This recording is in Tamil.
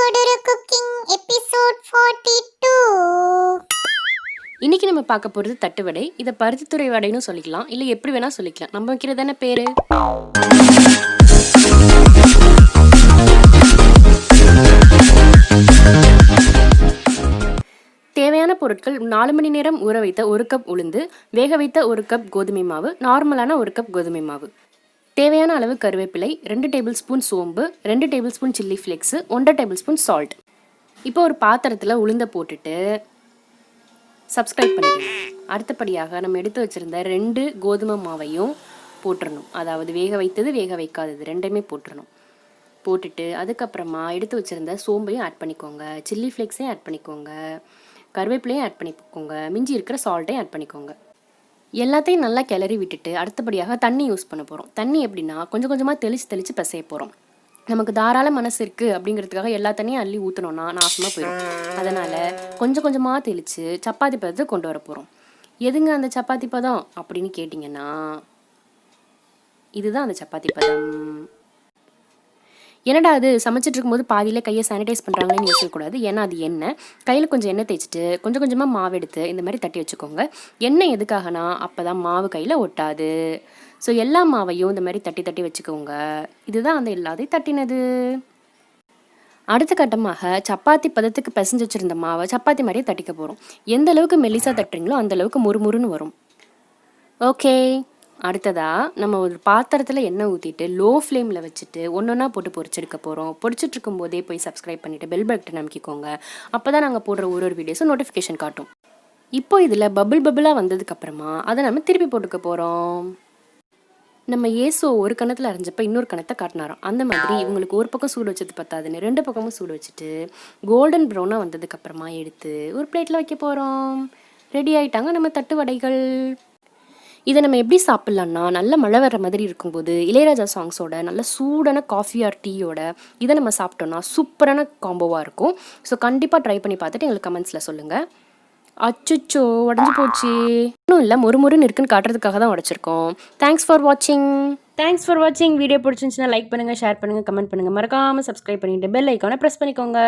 Kodura Kooking episode 42. இன்னைக்கு நம்ம பார்க்க போகிறது தட்டுவடை. இதை பருத்தித்துறைவடைன்னு சொல்லிக்கலாம், இல்லை எப்படி வேணால் சொல்லிக்கலாம். நம்ம வைக்கிறது தானே பேர். தேவையான பொருட்கள்: 4 மணி நேரம் ஊற வைத்த 1 கப் உளுந்து, வேக வைத்த 1 கப் கோதுமை மாவு, நார்மலான 1 கப் கோதுமை மாவு, தேவையான அளவு கருவேப்பிலை, 2 டேபிள் ஸ்பூன் சோம்பு, 2 table spoon chilli flakes, 1 table spoon salt. இப்போ ஒரு பாத்திரத்தில் உளுந்த போட்டுட்டு சப்ஸ்கிரைப் பண்ணிடுங்க. அடுத்தபடியாக நம்ம எடுத்து வச்சுருந்த 2 கோதுமை மாவையும் போட்டுடணும். அதாவது வேக வைத்தது வேக வைக்காதது ரெண்டுமே போட்டுடணும். போட்டுட்டு அதுக்கப்புறமா எடுத்து வச்சுருந்த சோம்பையும் ஆட் பண்ணிக்கோங்க, சில்லி ஃப்ளேக்ஸையும் ஆட் பண்ணிக்கோங்க, கருவேப்பிலையும் ஆட் பண்ணிக்கோங்க, மிஞ்சி இருக்கிற சால்ட்டையும் ஆட் பண்ணிக்கோங்க. எல்லாத்தையும் நல்லா கிளறி விட்டுட்டு அடுத்தபடியாக தண்ணி யூஸ் பண்ண போகிறோம். தண்ணி எப்படின்னா கொஞ்சம் கொஞ்சமாக தெளித்து பிசைய போகிறோம். நமக்கு தாராள மனசு இருக்குது அப்படிங்கிறதுக்காக எல்லா தண்ணியும் அள்ளி ஊற்றினோன்னா நாசமாக போயிடும். அதனால் கொஞ்சம் கொஞ்சமாக தெளித்து சப்பாத்தி பதத்தை கொண்டு வர போகிறோம். எதுங்க அந்த சப்பாத்தி பதம் அப்படின்னு கேட்டிங்கன்னா, இதுதான் அந்த சப்பாத்தி பதம். என்னடா அது சமைச்சிட்டு இருக்கும்போது பாதியில் கையை சானிடைஸ் பண்ணுறாங்கன்னு யோசிக்கக்கூடாது. ஏன்னா அது எண்ணெய். கையில் கொஞ்சம் எண்ணெய் தேய்ச்சிட்டு கொஞ்சம் கொஞ்சமாக மாவு எடுத்து இந்த மாதிரி தட்டி வச்சுக்கோங்க. எண்ணெய் எதுக்காகனா அப்போ தான் மாவு கையில் ஒட்டாது. ஸோ எல்லா மாவையும் இந்த மாதிரி தட்டி தட்டி வச்சுக்கோங்க. இதுதான் அந்த எல்லாத்தையும் தட்டினது. அடுத்த கட்டமாக சப்பாத்தி பதத்துக்கு பிசைஞ்சு வச்சுருந்த மாவை சப்பாத்தி மாதிரியே தட்டிக்க போகிறோம். எந்த அளவுக்கு மெல்லிசாக தட்டுறீங்களோ அந்த அளவுக்கு முறுமுறுன்னு வரும். ஓகே, அடுத்ததாக நம்ம ஒரு பாத்திரத்தில் எண்ணெய் ஊற்றிட்டு லோ ஃப்ளேமில் வச்சுட்டு ஒன்றா போட்டு பொரிச்செடுக்க போகிறோம். பொரிச்சிட்ருக்கும் போதே போய் சப்ஸ்கிரைப் பண்ணிவிட்டு பெல் பட்டன் அமைக்கிக்கோங்க. அப்போ தான் நாங்கள் போடுற ஒரு வீடியோஸும் நோட்டிஃபிகேஷன் காட்டும். இப்போ இதில் பபுளாக வந்ததுக்கப்புறமா அதை நம்ம திருப்பி போட்டுக்க போகிறோம். நம்ம ஏசோ ஒரு கணத்தில் அரைஞ்சப்போ இன்னொரு கணத்தை காட்டினாரோம். அந்த மாதிரி இவங்களுக்கு ஒரு பக்கம் சூடு வச்சது பத்தாதுன்னு 2 பக்கமும் சூடு வச்சுட்டு கோல்டன் ப்ரௌனாக வந்ததுக்கப்புறமா எடுத்து ஒரு பிளேட்டில் வைக்க போகிறோம். ரெடி ஆகிட்டாங்க நம்ம தட்டு வடைகள். இதை நம்ம எப்படி சாப்பிட்லான்னா, நல்ல மழை வர்ற மாதிரி இருக்கும்போது இளையராஜா சாங்ஸோட நல்ல சூடான காஃபி ஆர் டீயோட இதை நம்ம சாப்பிட்டோன்னா சூப்பரான காம்போவாக இருக்கும். ஸோ கண்டிப்பாக ட்ரை பண்ணி பார்த்துட்டு எங்களுக்கு கமெண்ட்ஸில் சொல்லுங்கள். அச்சுச்சோ உடஞ்சி போச்சு. இன்னும் இல்லை, முறுமுறுன்னு இருக்குன்னு காட்டுறதுக்காக தான் உடச்சிருக்கோம். தேங்க்ஸ் ஃபார் வாட்சிங். வீடியோ பிடிச்சிருந்துச்சுன்னா லைக் பண்ணுங்கள், ஷேர் பண்ணுங்கள், கமெண்ட் பண்ணுங்கள். மறக்காமல் சப்ஸ்கிரைப் பண்ணிவிட்டு பெல் ஐக்கானை ப்ரெஸ் பண்ணிக்கோங்க.